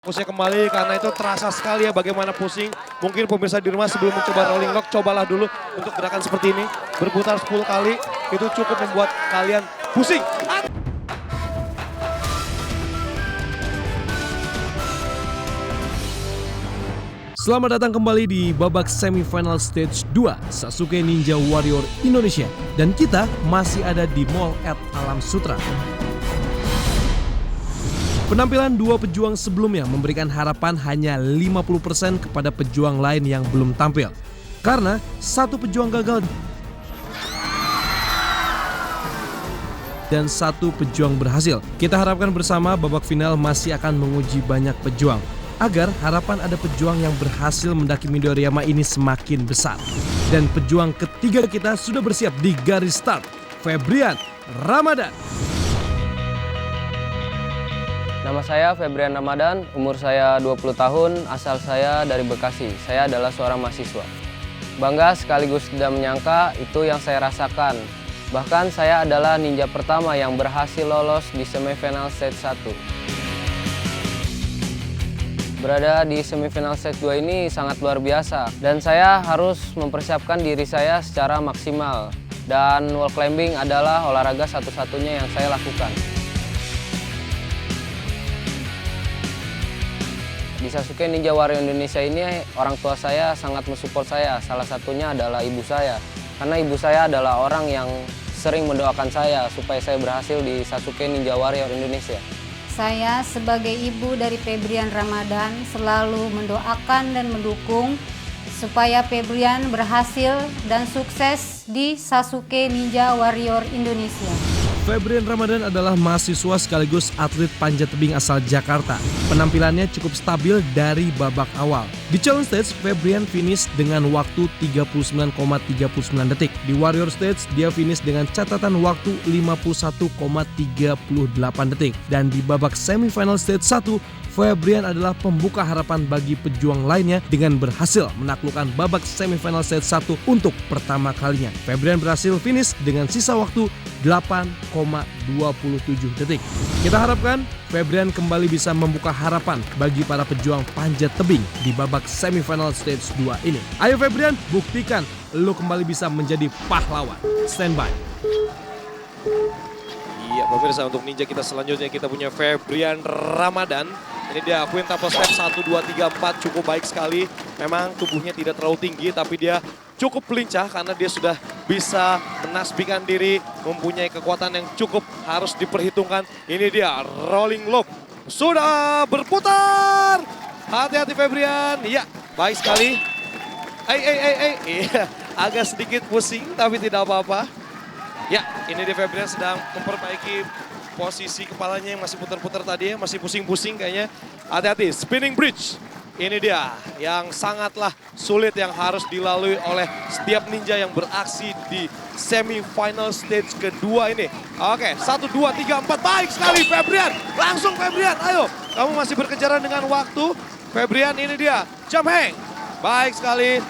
Fokusnya kembali karena itu terasa sekali ya bagaimana pusing. Mungkin pemirsa di rumah sebelum mencoba rolling lock, cobalah dulu untuk gerakan seperti ini. Berputar 10 kali, itu cukup membuat kalian pusing. Selamat datang kembali di babak semifinal stage 2 Sasuke Ninja Warrior Indonesia. Dan kita masih ada di Mall at Alam Sutra. Penampilan dua pejuang sebelumnya memberikan harapan hanya 50% kepada pejuang lain yang belum tampil. Karena satu pejuang gagal dan satu pejuang berhasil. Kita harapkan bersama babak final masih akan menguji banyak pejuang. Agar harapan ada pejuang yang berhasil mendaki Midoriyama ini semakin besar. Dan pejuang ketiga kita sudah bersiap di garis start. Febrian Ramadan. Nama saya Febrian Ramadan, umur saya 20 tahun, asal saya dari Bekasi. Saya adalah seorang mahasiswa. Bangga sekaligus tidak menyangka itu yang saya rasakan. Bahkan saya adalah ninja pertama yang berhasil lolos di semifinal stage 1. Berada di semifinal stage 2 ini sangat luar biasa. Dan saya harus mempersiapkan diri saya secara maksimal. Dan wall climbing adalah olahraga satu-satunya yang saya lakukan. Di Sasuke Ninja Warrior Indonesia ini orang tua saya sangat mensupport saya. Salah satunya adalah ibu saya. Karena ibu saya adalah orang yang sering mendoakan saya supaya saya berhasil di Sasuke Ninja Warrior Indonesia. Saya sebagai ibu dari Febrian Ramadan selalu mendoakan dan mendukung supaya Febrian berhasil dan sukses di Sasuke Ninja Warrior Indonesia. Febrian Ramadan adalah mahasiswa sekaligus atlet panjat tebing asal Jakarta. Penampilannya cukup stabil dari babak awal. Di challenge stage, Febrian finish dengan waktu 39,39 detik. Di Warrior stage, dia finish dengan catatan waktu 51,38 detik. Dan di babak semifinal stage 1, Febrian adalah pembuka harapan bagi pejuang lainnya dengan berhasil menaklukkan babak semifinal stage 1 untuk pertama kalinya. Febrian berhasil finish dengan sisa waktu 8,27 detik. Kita harapkan Febrian kembali bisa membuka harapan bagi para pejuang panjat tebing di babak semifinal stage 2 ini. Ayo Febrian, buktikan lo kembali bisa menjadi pahlawan. Stand by. Iya pemirsa, untuk ninja kita selanjutnya kita punya Febrian Ramadan. Ini dia quintuple step 1, 2, 3, 4 cukup baik sekali. Memang tubuhnya tidak terlalu tinggi tapi dia cukup lincah karena dia sudah bisa menasbihkan diri. Mempunyai kekuatan yang cukup harus diperhitungkan. Ini dia rolling lock. Sudah berputar. Hati-hati Febrian. Iya baik sekali. Iya, agak sedikit pusing tapi tidak apa-apa. Ya ini dia Febrian sedang memperbaiki posisi kepalanya yang masih putar-putar tadi ya, masih pusing-pusing kayaknya. Hati-hati, spinning bridge. Ini dia yang sangatlah sulit yang harus dilalui oleh setiap ninja yang beraksi di semifinal stage kedua ini. Oke, 1, 2, 3, 4, baik sekali Febrian. Langsung Febrian, ayo. Kamu masih berkejaran dengan waktu. Febrian ini dia, jump hang. Baik sekali.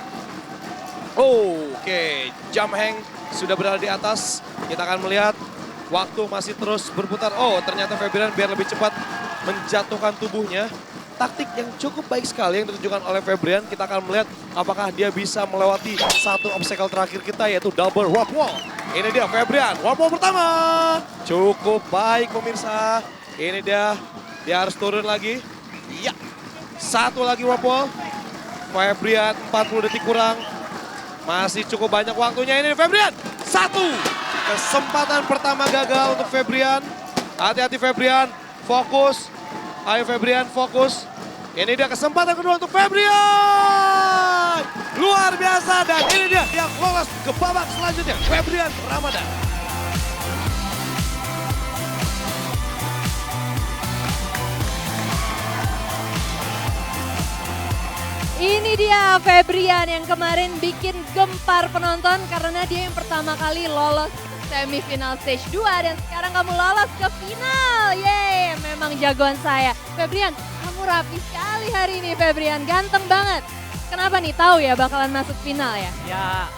Oke, jump hang sudah berada di atas. Kita akan melihat. Waktu masih terus berputar. Oh, ternyata Febrian biar lebih cepat menjatuhkan tubuhnya. Taktik yang cukup baik sekali yang ditunjukkan oleh Febrian. Kita akan melihat apakah dia bisa melewati satu obstacle terakhir kita yaitu double warp wall. Ini dia Febrian, warp wall pertama. Cukup baik pemirsa. Ini dia harus turun lagi. Iya, satu lagi warp wall. Febrian 40 detik kurang. Masih cukup banyak waktunya ini Febrian. Satu. Kesempatan pertama gagal untuk Febrian. Hati-hati Febrian, fokus. Ayo Febrian, fokus. Ini dia kesempatan kedua untuk Febrian. Luar biasa dan ini dia yang lolos ke babak selanjutnya. Febrian Ramadan. Ini dia Febrian yang kemarin bikin gempar penonton karena dia yang pertama kali lolos semifinal stage 2 dan sekarang kamu lolos ke final. Yeay, memang jagoan saya. Febrian, kamu rapi sekali hari ini Febrian, ganteng banget. Kenapa nih, tahu ya bakalan masuk final ya? Ya,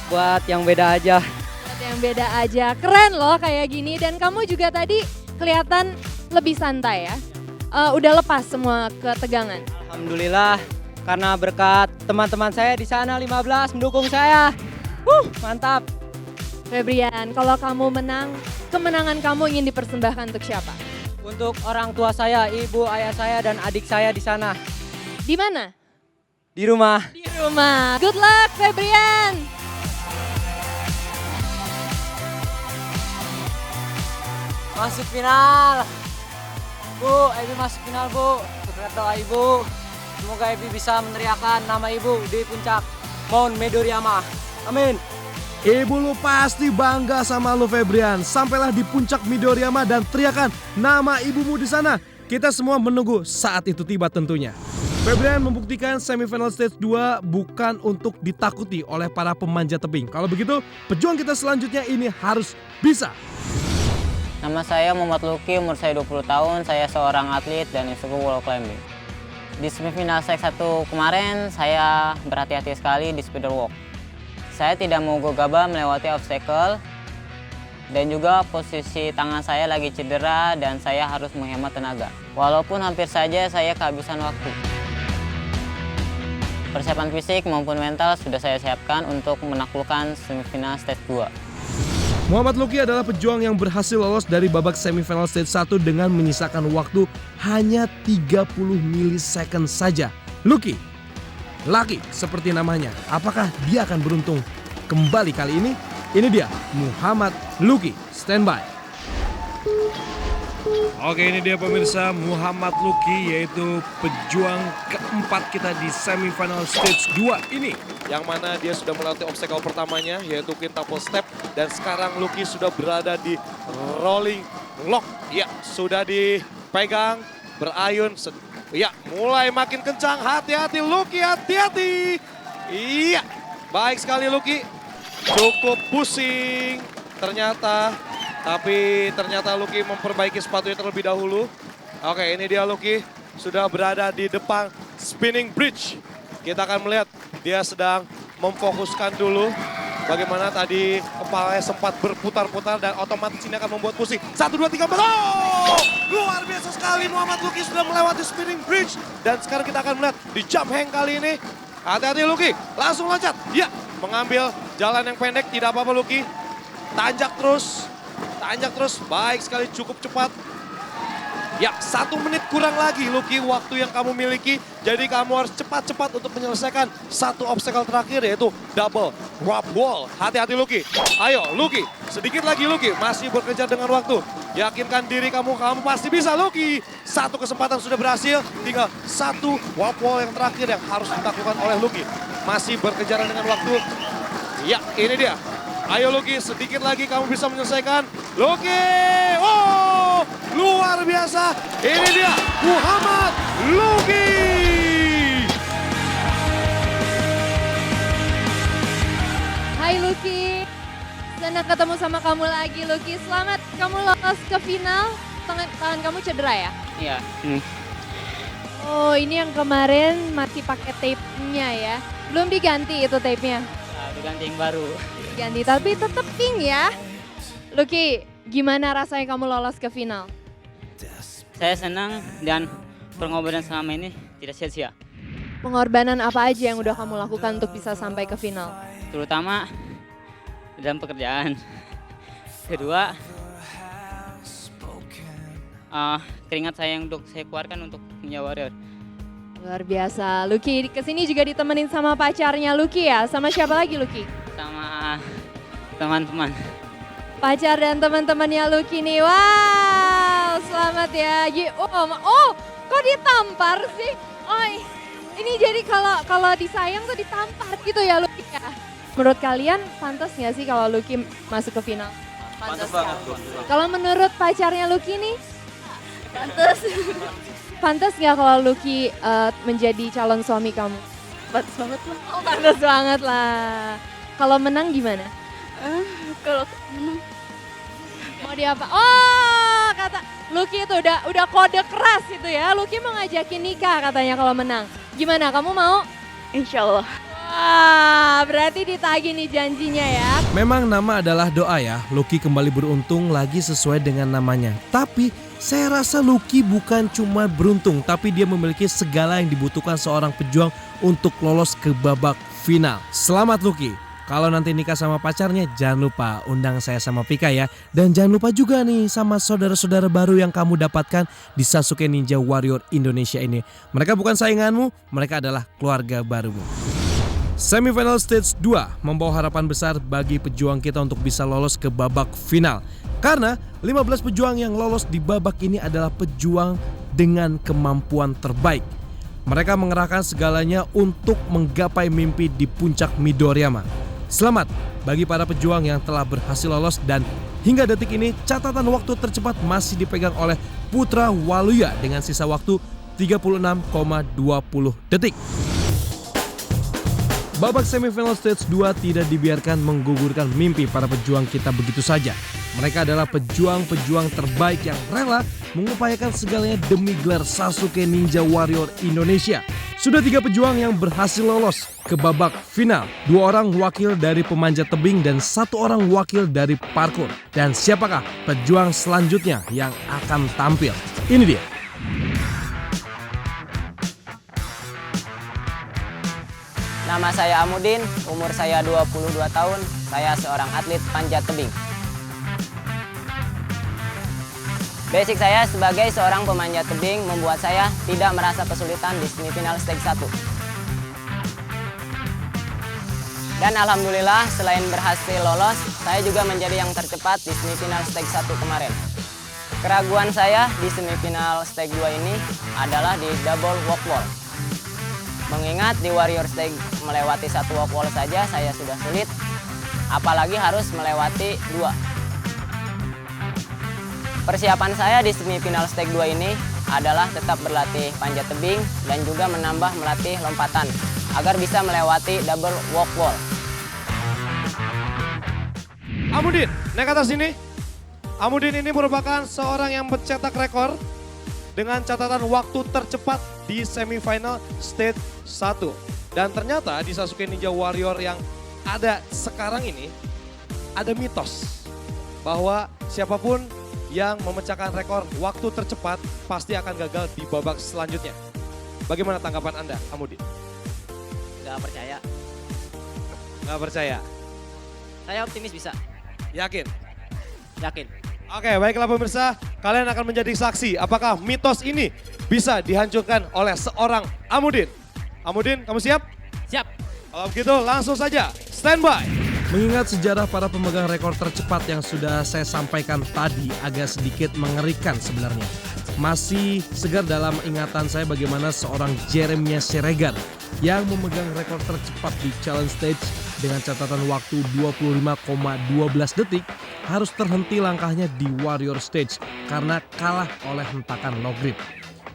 buat yang beda aja. Buat yang beda aja, keren loh kayak gini dan kamu juga tadi kelihatan lebih santai ya. udah lepas semua ketegangan? Alhamdulillah, karena berkat teman-teman saya di sana 15 mendukung saya. Mantap. Febrian, kalau kamu menang, kemenangan kamu ingin dipersembahkan untuk siapa? Untuk orang tua saya, ibu, ayah saya, dan adik saya di sana. Di mana? Di rumah. Di rumah. Good luck, Febrian! Masuk final. Bu, Ebi masuk final, Bu. Berkat doa Ibu, semoga Ebi bisa meneriakan nama Ibu di puncak Mount Midoriyama. Amin. Ibu lu pasti bangga sama lu Febrian. Sampailah di puncak Midoriyama dan teriakan nama ibumu di sana. Kita semua menunggu saat itu tiba tentunya. Febrian membuktikan semifinal stage 2 bukan untuk ditakuti oleh para pemanjat tebing. Kalau begitu, pejuang kita selanjutnya ini harus bisa. Nama saya Muhammad Luki, umur saya 20 tahun, saya seorang atlet dan instruktur wall climbing. Di semifinal stage 1 kemarin, saya berhati-hati sekali di speeder walk. Saya tidak mau gegabah melewati obstacle dan juga posisi tangan saya lagi cedera dan saya harus menghemat tenaga. Walaupun hampir saja saya kehabisan waktu. Persiapan fisik maupun mental sudah saya siapkan untuk menaklukkan semifinal stage 2. Muhammad Luki adalah pejuang yang berhasil lolos dari babak semifinal stage 1 dengan menyisakan waktu hanya 30 milisecond saja. Luki, Lucky seperti namanya. Apakah dia akan beruntung kembali kali ini? Ini dia Muhammad Luki. Stand by. Oke, ini dia pemirsa Muhammad Luki, yaitu pejuang keempat kita di semifinal stage 2 ini. Yang mana dia sudah melewati obstacle pertamanya, yaitu quintuple step. Dan sekarang Luki sudah berada di rolling lock. Ya, sudah dipegang, berayun. Ya, mulai makin kencang. Hati-hati Luki, hati-hati. Iya, baik sekali Luki. Cukup pusing ternyata. Tapi ternyata Luki memperbaiki sepatunya terlebih dahulu. Oke, ini dia Luki. Sudah berada di depan spinning bridge. Kita akan melihat dia sedang memfokuskan dulu. Bagaimana tadi kepalanya sempat berputar-putar dan otomatis ini akan membuat pusing. 1, 2, 3, 4. Oh! Luar biasa sekali Muhammad Luki sudah melewati spinning bridge. Dan sekarang kita akan melihat di jump hang kali ini. Hati-hati Luki, langsung loncat. Ya, mengambil jalan yang pendek, tidak apa-apa Luki. Tanjak terus, baik sekali, cukup cepat. Ya, 1 menit kurang lagi Luki waktu yang kamu miliki. Jadi kamu harus cepat-cepat untuk menyelesaikan satu obstacle terakhir, yaitu double drop wall. Hati-hati Luki. Ayo Luki, sedikit lagi Luki. Masih berkejar dengan waktu. Yakinkan diri kamu pasti bisa Luki. 1 kesempatan sudah berhasil. Tinggal 1 drop wall yang terakhir yang harus ditaklukkan oleh Luki. Masih berkejaran dengan waktu. Ya, ini dia. Ayo Luki, sedikit lagi kamu bisa menyelesaikan. Luki, oh luar biasa. Ini dia Muhammad Luki. Hai Luki, senang ketemu sama kamu lagi Luki. Selamat kamu lolos ke final. Tangan kamu cedera ya? Iya. Oh, ini yang kemarin masih pakai tape-nya ya. Belum diganti itu tape-nya? Diganti yang baru. Ganti, tapi tetap pink ya. Luki, gimana rasanya kamu lolos ke final? Saya senang dan pengorbanan selama ini tidak sia-sia. Pengorbanan apa aja yang udah kamu lakukan untuk bisa sampai ke final? Terutama dalam pekerjaan. Kedua, keringat saya yang saya keluarkan untuk Ninja Warrior. Luar biasa. Luki kesini juga ditemenin sama pacarnya Luki ya? Sama siapa lagi Luki? Sama teman-teman. Pacar dan teman-temannya Luki nih. Wow, selamat ya. Oh, kok ditampar sih? Oh, ini jadi kalau disayang tuh ditampar gitu ya Luki ya. Menurut kalian pantas nggak sih kalau Luki masuk ke final? Pantas banget. Kalau menurut pacarnya Luki nih? Pantas. Pantas nggak kalau Luki menjadi calon suami kamu? Pantas banget lah. Oh, pantas banget lah. Kalau menang gimana? Kalau menang mau diapa? Oh, kata Luki itu udah kode keras itu ya. Luki mau ngajakin nikah katanya kalau menang. Gimana? Kamu mau? insya Allah. Wah, berarti ditagih nih janjinya ya. Memang nama adalah doa ya. Luki kembali beruntung lagi sesuai dengan namanya. Tapi Saya rasa Lucky bukan cuma beruntung, tapi dia memiliki segala yang dibutuhkan seorang pejuang untuk lolos ke babak final. Selamat Lucky. Kalau nanti nikah sama pacarnya, jangan lupa undang saya sama Pika ya. Dan jangan lupa juga nih sama saudara-saudara baru yang kamu dapatkan di Sasuke Ninja Warrior Indonesia ini. Mereka bukan sainganmu, mereka adalah keluarga barumu. Semifinal Stage 2 membawa harapan besar bagi pejuang kita untuk bisa lolos ke babak final. Karena 15 pejuang yang lolos di babak ini adalah pejuang dengan kemampuan terbaik. Mereka mengerahkan segalanya untuk menggapai mimpi di puncak Midoriyama. Selamat bagi para pejuang yang telah berhasil lolos dan hingga detik ini catatan waktu tercepat masih dipegang oleh Putra Waluya dengan sisa waktu 36,20 detik. Babak semifinal stage 2 tidak dibiarkan menggugurkan mimpi para pejuang kita begitu saja. Mereka adalah pejuang-pejuang terbaik yang rela mengupayakan segalanya demi gelar Sasuke Ninja Warrior Indonesia. Sudah 3 pejuang yang berhasil lolos ke babak final. 2 orang wakil dari pemanjat tebing dan 1 orang wakil dari parkour. Dan siapakah pejuang selanjutnya yang akan tampil? Ini dia. Nama saya Amudin, umur saya 22 tahun, saya seorang atlet panjat tebing. Basic saya sebagai seorang pemanjat tebing membuat saya tidak merasa kesulitan di semifinal stage 1. Dan alhamdulillah selain berhasil lolos, saya juga menjadi yang tercepat di semifinal stage 1 kemarin. Keraguan saya di semifinal stage 2 ini adalah di double walk wall. Mengingat di Warrior Stage melewati 1 walk wall saja saya sudah sulit, apalagi harus melewati 2. Persiapan saya di semifinal stage 2 ini adalah tetap berlatih panjat tebing dan juga menambah melatih lompatan agar bisa melewati double walk wall. Amudin, naik atas sini. Amudin ini merupakan seorang yang mencetak rekor dengan catatan waktu tercepat di semifinal stage 1. Dan ternyata di Sasuke Ninja Warrior yang ada sekarang ini ada mitos bahwa siapapun yang memecahkan rekor waktu tercepat pasti akan gagal di babak selanjutnya. Bagaimana tanggapan Anda, Amudin? Nggak percaya. Nggak percaya? Saya optimis bisa. Yakin? Yakin. Oke, baiklah pemirsa, kalian akan menjadi saksi apakah mitos ini bisa dihancurkan oleh seorang Amudin. Amudin, kamu siap? Siap. Kalau begitu langsung saja, standby. Mengingat sejarah para pemegang rekor tercepat yang sudah saya sampaikan tadi agak sedikit mengerikan sebenarnya. Masih segar dalam ingatan saya bagaimana seorang Jeremiah Siregar yang memegang rekor tercepat di challenge stage dengan catatan waktu 25,12 detik harus terhenti langkahnya di Warrior Stage karena kalah oleh hentakan low grip.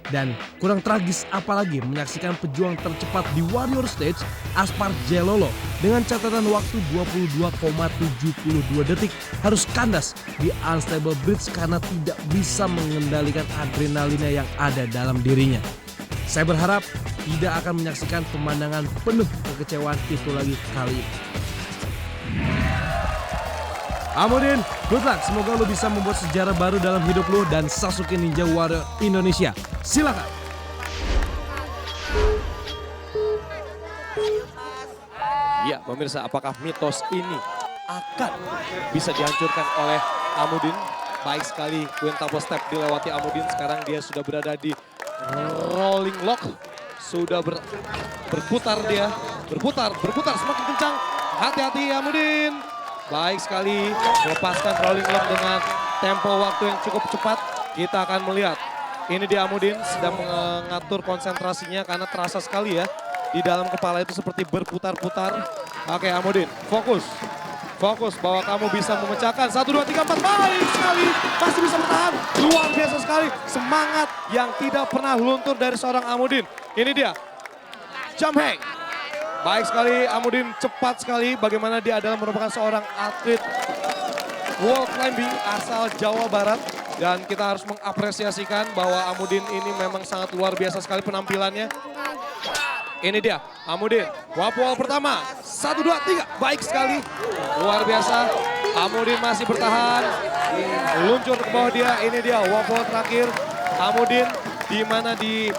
Dan kurang tragis apalagi menyaksikan pejuang tercepat di Warrior Stage, Aspar Jelolo dengan catatan waktu 22,72 detik harus kandas di unstable bridge karena tidak bisa mengendalikan adrenalinnya yang ada dalam dirinya. Saya berharap tidak akan menyaksikan pemandangan penuh kekecewaan itu lagi kali ini. Amudin, good luck. Semoga lu bisa membuat sejarah baru dalam hidup lu dan Sasuke Ninja Warrior Indonesia. Silakan. Ya, pemirsa, apakah mitos ini akan bisa dihancurkan oleh Amudin? Baik sekali, Quintuple Step dilewati Amudin. Sekarang dia sudah berada di Rolling Lock. Sudah berputar dia, berputar semakin kencang. Hati-hati Amudin. Baik sekali, melepaskan rolling lock dengan tempo waktu yang cukup cepat. Kita akan melihat. Ini dia Amudin sedang mengatur konsentrasinya karena terasa sekali ya. Di dalam kepala itu seperti berputar-putar. Oke Amudin, fokus. Fokus bahwa kamu bisa memecahkan. 1, 2, 3, 4, baik sekali. Masih bisa bertahan, luar biasa sekali. Semangat yang tidak pernah luntur dari seorang Amudin. Ini dia, jump hang. Baik sekali Amudin, cepat sekali bagaimana dia adalah merupakan seorang atlet wall climbing asal Jawa Barat. Dan kita harus mengapresiasikan bahwa Amudin ini memang sangat luar biasa sekali penampilannya. Ini dia Amudin, walk wall pertama, 1, 2, 3, baik sekali. Luar biasa, Amudin masih bertahan. Luncur ke bawah dia, ini dia waffle terakhir. Amudin di mana di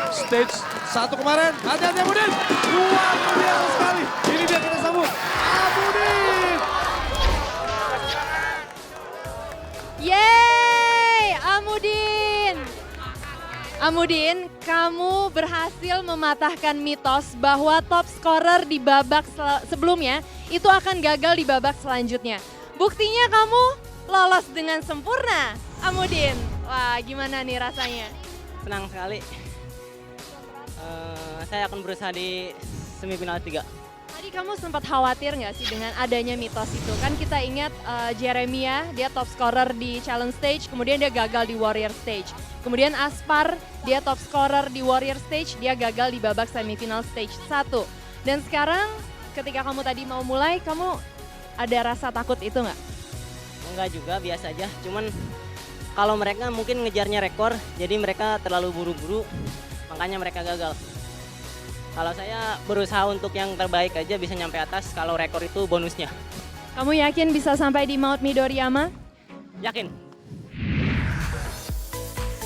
stage 1 kemarin. Hati-hati Amudin. Luar biasa sekali. Ini dia kita sambut. Amudin. Yeay, Amudin. Amudin, kamu berhasil mematahkan mitos bahwa top scorer di babak sebelumnya itu akan gagal di babak selanjutnya. Buktinya kamu lolos dengan sempurna, Amudin. Wah, gimana nih rasanya? Senang sekali. Saya akan berusaha di semifinal 3. Tadi kamu sempat khawatir nggak sih dengan adanya mitos itu? Kan kita ingat Jeremia, dia top scorer di challenge stage, kemudian dia gagal di warrior stage. Kemudian Aspar, dia top scorer di warrior stage, dia gagal di babak semifinal stage 1. Dan sekarang ketika kamu tadi mau mulai, kamu ada rasa takut itu nggak? Enggak juga, biasa aja. Cuman kalau mereka mungkin ngejarnya rekor, jadi mereka terlalu buru-buru, makanya mereka gagal. Kalau saya berusaha untuk yang terbaik aja, bisa nyampe atas, kalau rekor itu bonusnya. Kamu yakin bisa sampai di Mount Midoriyama? Yakin?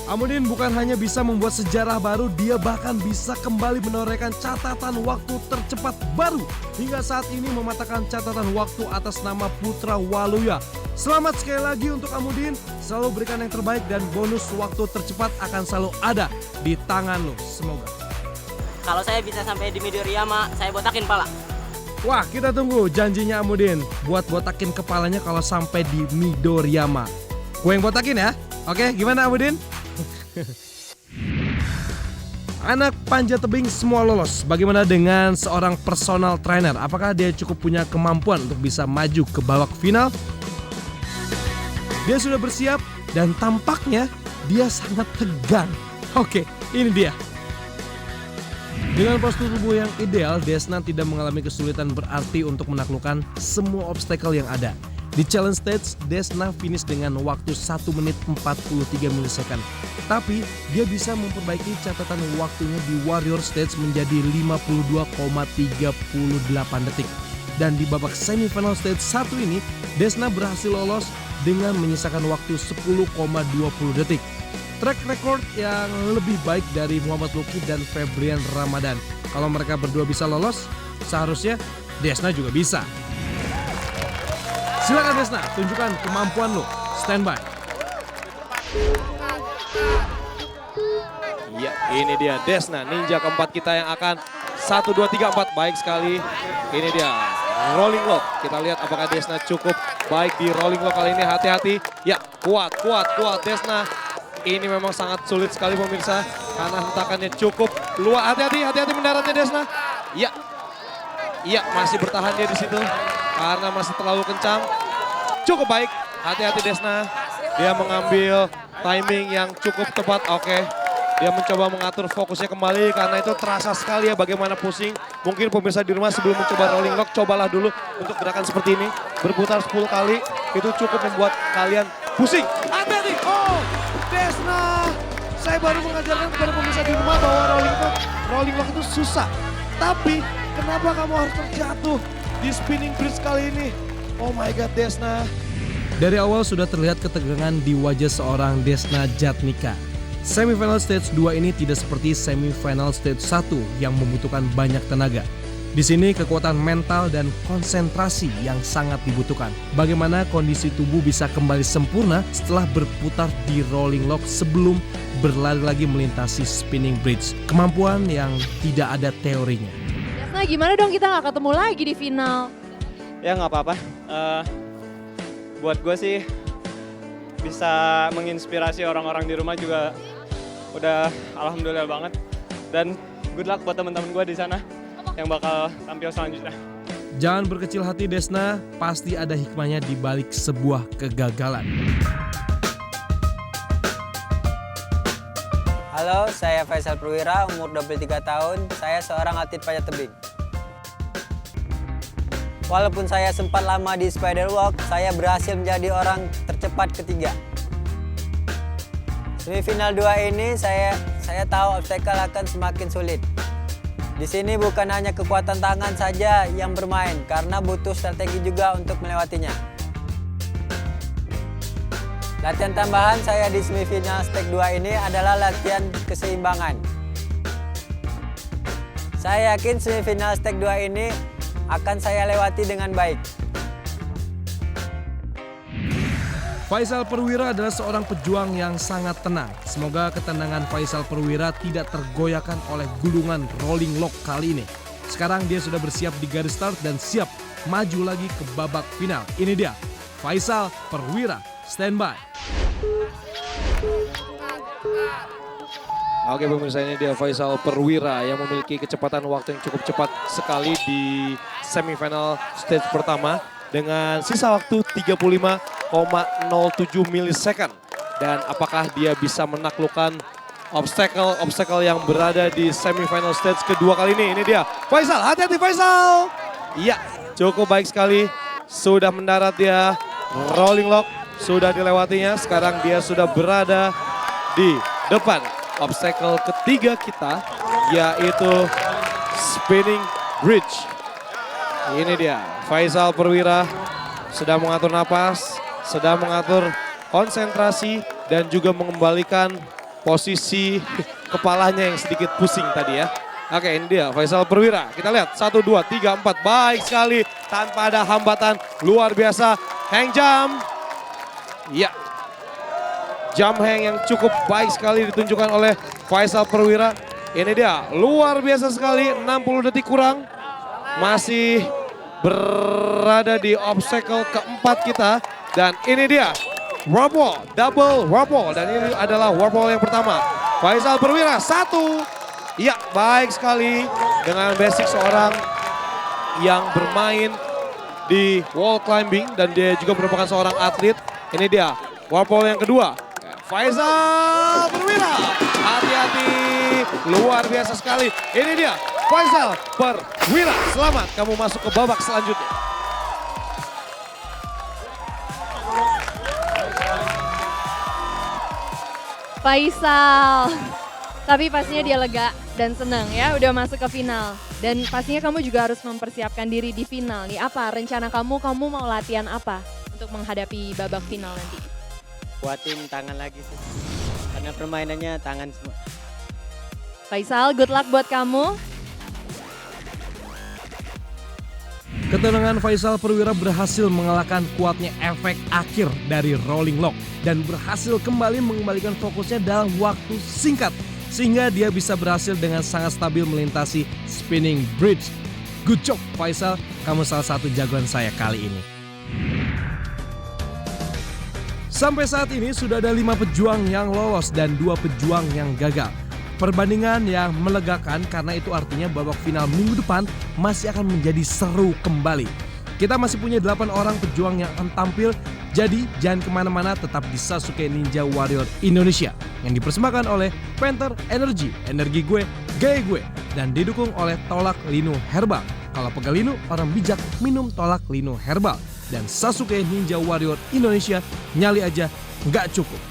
Amudin bukan hanya bisa membuat sejarah baru, dia bahkan bisa kembali menorehkan catatan waktu tercepat baru. Hingga saat ini mematahkan catatan waktu atas nama Putra Waluya. Selamat sekali lagi untuk Amudin, selalu berikan yang terbaik dan bonus waktu tercepat akan selalu ada di tangan lo. Semoga. Kalau saya bisa sampai di Midoriyama, saya botakin pala. Wah, kita tunggu janjinya Amudin buat botakin kepalanya kalau sampai di Midoriyama. Gue yang botakin ya. Oke, gimana Amudin? Anak panjat tebing semua lolos. Bagaimana dengan seorang personal trainer? Apakah dia cukup punya kemampuan untuk bisa maju ke babak final? Dia sudah bersiap dan tampaknya dia sangat tegang. Oke, ini dia. Dengan postur tubuh yang ideal, Desna tidak mengalami kesulitan berarti untuk menaklukkan semua obstacle yang ada. Di challenge stage, Desna finish dengan waktu 1 menit 43 milisekund. Tapi, dia bisa memperbaiki catatan waktunya di warrior stage menjadi 52,38 detik. Dan di babak semifinal stage 1 ini, Desna berhasil lolos dengan menyisakan waktu 10,20 detik. Track record yang lebih baik dari Muhammad Luki dan Febrian Ramadan. Kalau mereka berdua bisa lolos, seharusnya Desna juga bisa. Silakan Desna, tunjukkan kemampuan lo. Stand by. Ya, ini dia Desna, ninja keempat kita yang akan 1, 2, 3, 4. Baik sekali. Ini dia rolling lock. Kita lihat apakah Desna cukup baik di rolling lock kali ini. Hati-hati. Ya, kuat Desna. Ini memang sangat sulit sekali pemirsa karena hentakannya cukup luas. Hati-hati mendaratnya Desna. Ya, masih bertahan dia di situ karena masih terlalu kencang. Cukup baik. Hati-hati Desna. Dia mengambil timing yang cukup tepat. Oke. Dia mencoba mengatur fokusnya kembali karena itu terasa sekali ya bagaimana pusing. Mungkin pemirsa di rumah sebelum mencoba rolling lock, cobalah dulu untuk gerakan seperti ini. Berputar 10 kali, itu cukup membuat kalian pusing. Hati-hati, oh Desna. Saya baru mengajarkan kepada pemirsa di rumah bahwa rolling lock itu susah. Tapi kenapa kamu harus terjatuh di spinning bridge kali ini? Oh my God Desna. Dari awal sudah terlihat ketegangan di wajah seorang Desna Jatnika. Semifinal stage 2 ini tidak seperti semifinal stage 1 yang membutuhkan banyak tenaga. Di sini kekuatan mental dan konsentrasi yang sangat dibutuhkan. Bagaimana kondisi tubuh bisa kembali sempurna setelah berputar di rolling lock sebelum berlari lagi melintasi spinning bridge. Kemampuan yang tidak ada teorinya. Nah, gimana dong kita nggak ketemu lagi di final? Ya nggak apa-apa. Buat gue sih bisa menginspirasi orang-orang di rumah juga udah alhamdulillah banget. Dan good luck buat teman-teman gue di sana yang bakal tampil selanjutnya. Jangan berkecil hati Desna, pasti ada hikmahnya di balik sebuah kegagalan. Halo, saya Faisal Perwira, umur 23 tahun. Saya seorang atlet panjat tebing. Walaupun saya sempat lama di spider walk, saya berhasil menjadi orang tercepat ketiga. Semifinal 2 ini saya tahu obstacle akan semakin sulit. Di sini bukan hanya kekuatan tangan saja yang bermain, karena butuh strategi juga untuk melewatinya. Latihan tambahan saya di semifinal stage 2 ini adalah latihan keseimbangan. Saya yakin semifinal stage 2 ini akan saya lewati dengan baik. Faisal Perwira adalah seorang pejuang yang sangat tenang. Semoga ketenangan Faisal Perwira tidak tergoyahkan oleh gulungan rolling lock kali ini. Sekarang dia sudah bersiap di garis start dan siap maju lagi ke babak final. Ini dia, Faisal Perwira, standby. Oke pemirsa, ini dia Faisal Perwira yang memiliki kecepatan waktu yang cukup cepat sekali di semifinal stage pertama dengan sisa waktu 35,07 milisecond. Dan apakah dia bisa menaklukkan obstacle yang berada di semifinal stage kedua kali ini? Ini dia Faisal, hati-hati Faisal. Iya, cukup baik sekali. Sudah mendarat dia, rolling lock sudah dilewatinya. Sekarang dia sudah berada di depan obstacle ketiga kita, yaitu spinning bridge. Ini dia Faisal Perwira sedang mengatur napas, sedang mengatur konsentrasi dan juga mengembalikan posisi kepalanya yang sedikit pusing tadi ya. Oke, ini dia Faisal Perwira. Kita lihat 1, 2, 3, 4. Baik sekali tanpa ada hambatan. Luar biasa. Hang jump. Ya. Jump hang yang cukup baik sekali ditunjukkan oleh Faisal Perwira. Ini dia luar biasa sekali. 60 detik kurang. Masih berada di obstacle keempat kita. Dan ini dia warp wall, double warp wall. Dan ini adalah warp wall yang pertama. Faisal Perwira 1. Iya, baik sekali dengan basic seorang yang bermain di wall climbing dan dia juga merupakan seorang atlet. Ini dia warp wall yang kedua. Faisal Perwira, hati-hati, luar biasa sekali. Ini dia Faisal Perwira, selamat kamu masuk ke babak selanjutnya. Faisal. Tapi pastinya dia lega dan senang ya udah masuk ke final. Dan pastinya kamu juga harus mempersiapkan diri di final nih. Apa rencana kamu mau latihan apa untuk menghadapi babak final nanti? Kuatin tangan lagi sih. Karena permainannya tangan semua. Faisal, good luck buat kamu. Ketenangan Faisal Perwira berhasil mengalahkan kuatnya efek akhir dari rolling lock dan berhasil kembali mengembalikan fokusnya dalam waktu singkat sehingga dia bisa berhasil dengan sangat stabil melintasi spinning bridge. Good job Faisal, kamu salah satu jagoan saya kali ini. Sampai saat ini sudah ada 5 pejuang yang lolos dan 2 pejuang yang gagal. Perbandingan yang melegakan karena itu artinya babak final minggu depan masih akan menjadi seru kembali. Kita masih punya 8 orang pejuang yang akan tampil, jadi jangan kemana-mana, tetap di Sasuke Ninja Warrior Indonesia yang dipersembahkan oleh Panther Energy, energi gue, gaya gue, dan didukung oleh Tolak Linu Herbal. Kalau pegal linu, orang bijak minum Tolak Linu Herbal. Dan Sasuke Ninja Warrior Indonesia, nyali aja nggak cukup.